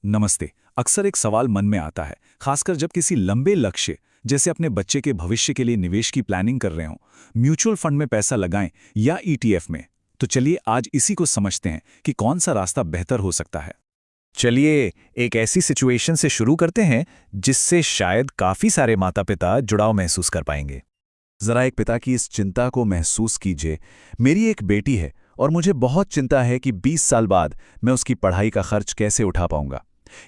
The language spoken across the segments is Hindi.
नमस्ते। अक्सर एक सवाल मन में आता है, खासकर जब किसी लंबे लक्ष्य जैसे अपने बच्चे के भविष्य के लिए निवेश की प्लानिंग कर रहे हों। म्यूचुअल फंड में पैसा लगाएं या ईटीएफ में। तो चलिए आज इसी को समझते हैं कि कौन सा रास्ता बेहतर हो सकता है। चलिए एक ऐसी सिचुएशन से शुरू करते हैं जिससे शायद काफी सारे माता पिता जुड़ाव महसूस कर पाएंगे। जरा एक पिता की इस चिंता को महसूस कीजिए। मेरी एक बेटी है और मुझे बहुत चिंता है कि 20 साल बाद मैं उसकी पढ़ाई का खर्च कैसे उठा पाऊंगा।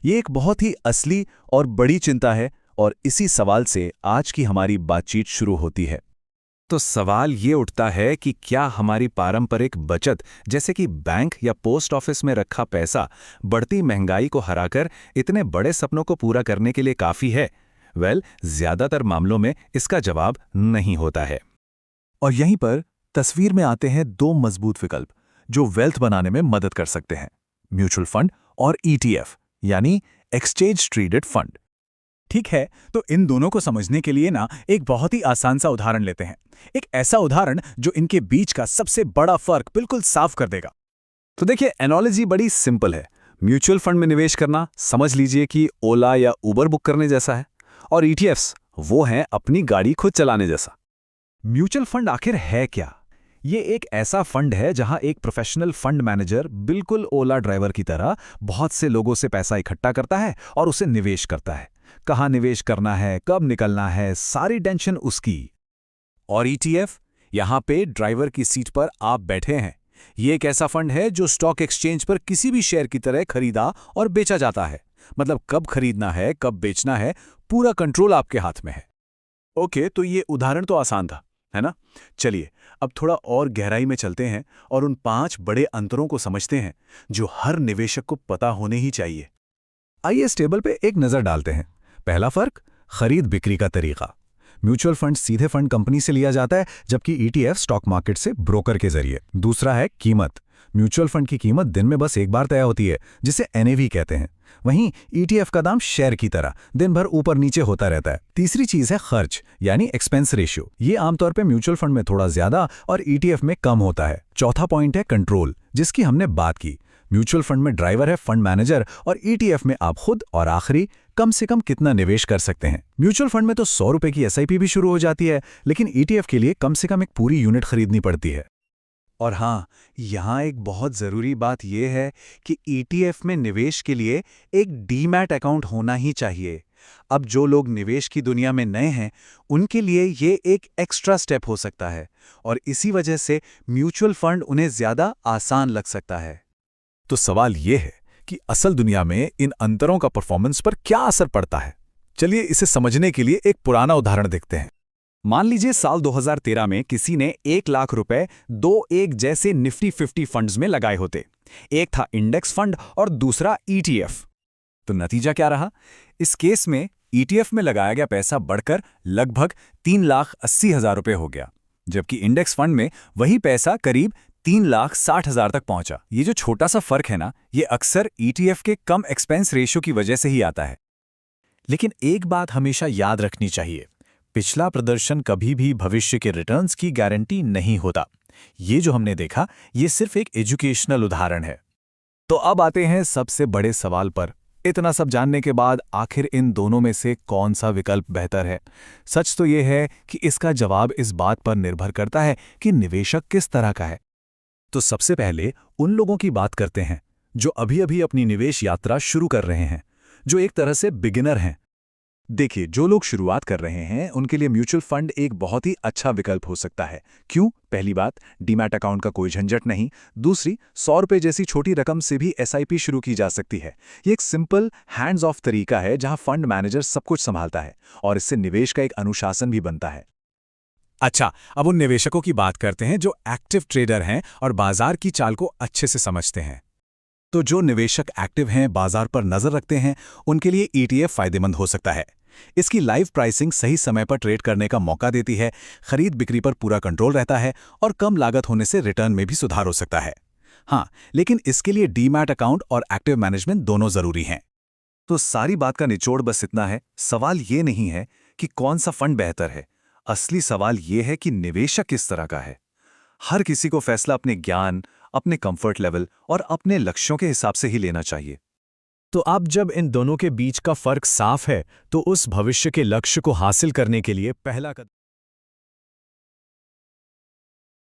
ये एक बहुत ही असली और बड़ी चिंता है और इसी सवाल से आज की हमारी बातचीत शुरू होती है। तो सवाल ये उठता है कि क्या हमारी पारंपरिक बचत जैसे कि बैंक या पोस्ट ऑफिस में रखा पैसा बढ़ती महंगाई को हराकर इतने बड़े सपनों को पूरा करने के लिए काफी है? ज्यादातर मामलों में इसका जवाब नहीं होता है। और यहीं पर तस्वीर में आते हैं दो मजबूत विकल्प जो वेल्थ बनाने में मदद कर सकते हैं, म्यूचुअल फंड और ईटीएफ यानी एक्सचेंज ट्रेडेड फंड। ठीक है, तो इन दोनों को समझने के लिए एक बहुत ही आसान सा उदाहरण लेते हैं। एक ऐसा उदाहरण जो इनके बीच का सबसे बड़ा फर्क बिल्कुल साफ कर देगा। तो देखिए, एनालॉजी बड़ी सिंपल है। म्यूचुअल फंड में निवेश करना समझ लीजिए कि ओला या उबर बुक करने जैसा है, और ईटीएफ्स वो हैं अपनी गाड़ी खुद चलाने जैसा। म्यूचुअल फंड आखिर है क्या? ये एक ऐसा फंड है जहां एक प्रोफेशनल फंड मैनेजर बिल्कुल ओला ड्राइवर की तरह बहुत से लोगों से पैसा इकट्ठा करता है और उसे निवेश करता है। कहाँ निवेश करना है, कब निकलना है, सारी टेंशन उसकी। और ईटीएफ, यहां पे ड्राइवर की सीट पर आप बैठे हैं। ये एक ऐसा फंड है जो स्टॉक एक्सचेंज पर किसी भी शेयर की तरह खरीदा और बेचा जाता है। मतलब कब खरीदना है, कब बेचना है, पूरा कंट्रोल आपके हाथ में है। ओके, तो ये उदाहरण तो आसान था, है ना? चलिए अब थोड़ा और गहराई में चलते हैं और उन 5 बड़े अंतरों को समझते हैं जो हर निवेशक को पता होने ही चाहिए। आइए इस टेबल पे एक नजर डालते हैं। पहला फर्क, खरीद बिक्री का तरीका। म्यूचुअल फंड सीधे फंड कंपनी से लिया जाता है, जबकि ईटीएफ स्टॉक मार्केट से ब्रोकर के जरिए। दूसरा है कीमत। म्यूचुअल फंड की कीमत दिन में बस एक बार तय होती है, जिसे एनएवी कहते हैं। वहीं ईटीएफ का दाम शेयर की तरह दिन भर ऊपर नीचे होता रहता है। तीसरी चीज है खर्च यानी एक्सपेंस रेशियो। ये आमतौर पे म्यूचुअल फंड में थोड़ा ज्यादा और ईटीएफ में कम होता है। चौथा पॉइंट है कंट्रोल, जिसकी हमने बात की। म्यूचुअल फंड में ड्राइवर है फंड मैनेजर और ईटीएफ में आप खुद, और आखिरी कम से कम कितना निवेश कर सकते हैं। म्यूचुअल फंड में तो 100 रुपए की एसआईपी भी शुरू हो जाती है, लेकिन ईटीएफ के लिए कम से कम एक पूरी यूनिट खरीदनी पड़ती है। और हाँ, यहाँ एक बहुत ज़रूरी बात यह है कि ईटीएफ में निवेश के लिए एक डीमैट अकाउंट होना ही चाहिए। अब जो लोग निवेश की दुनिया में नए हैं, उनके लिए ये एक एक्स्ट्रा स्टेप हो सकता है और इसी वजह से म्यूचुअल फंड उन्हें ज़्यादा आसान लग सकता है। तो सवाल यह है कि असल दुनिया में इन अंतरों का परफॉर्मेंस पर क्या असर पड़ता है। चलिए इसे समझने के लिए एक पुराना उदाहरण देखते हैं। मान लीजिए साल 2013 में किसी ने 1 लाख रुपए दो एक जैसे निफ्टी 50 फंड्स में लगाए होते। एक था इंडेक्स फंड और दूसरा ईटीएफ। तो नतीजा क्या रहा? इस केस में ईटीएफ में लगाया गया पैसा बढ़कर लगभग 3,80,000 रुपए हो गया, जबकि इंडेक्स फंड में वही पैसा करीब 3,60,000 तक पहुंचा। ये जो छोटा सा फर्क है ये अक्सर ईटीएफ के कम एक्सपेंस रेशियो की वजह से ही आता है। लेकिन एक बात हमेशा याद रखनी चाहिए, पिछला प्रदर्शन कभी भी भविष्य के रिटर्न्स की गारंटी नहीं होता। ये जो हमने देखा, ये सिर्फ एक एजुकेशनल उदाहरण है। तो अब आते हैं सबसे बड़े सवाल पर। इतना सब जानने के बाद आखिर इन दोनों में से कौन सा विकल्प बेहतर है? सच तो ये है कि इसका जवाब इस बात पर निर्भर करता है कि निवेशक किस तरह का है। तो सबसे पहले उन लोगों की बात करते हैं जो अभी-अभी अपनी निवेश यात्रा शुरू कर रहे हैं, जो एक तरह से बिगिनर हैं। देखिए, जो लोग शुरुआत कर रहे हैं उनके लिए म्यूचुअल फंड एक बहुत ही अच्छा विकल्प हो सकता है। क्यों? पहली बात, डीमैट अकाउंट का कोई झंझट नहीं। दूसरी, 100 रुपए जैसी छोटी रकम से भी एसआईपी शुरू की जा सकती है। ये एक सिंपल हैंड्स ऑफ तरीका है जहां फंड मैनेजर सब कुछ संभालता है और इससे निवेश का एक अनुशासन भी बनता है। अच्छा, अब उन निवेशकों की बात करते हैं जो एक्टिव ट्रेडर हैं और बाजार की चाल को अच्छे से समझते हैं। तो जो निवेशक एक्टिव हैं, बाजार पर नजर रखते हैं, उनके लिए ईटीएफ फायदेमंद हो सकता है। इसकी लाइव प्राइसिंग सही समय पर ट्रेड करने का मौका देती है, खरीद बिक्री पर पूरा कंट्रोल रहता है और कम लागत होने से रिटर्न में भी सुधार हो सकता है। हाँ, लेकिन इसके लिए डीमैट अकाउंट और एक्टिव मैनेजमेंट दोनों जरूरी हैं। तो सारी बात का निचोड़ बस इतना है, सवाल ये नहीं है कि कौन सा फंड बेहतर है। असली सवाल ये है कि निवेशक किस तरह का है। हर किसी को फैसला अपने ज्ञान, अपने कंफर्ट लेवल और अपने लक्ष्यों के हिसाब से ही लेना चाहिए। तो अब जब इन दोनों के बीच का फर्क साफ है, तो उस भविष्य के लक्ष्य को हासिल करने के लिए पहला कदम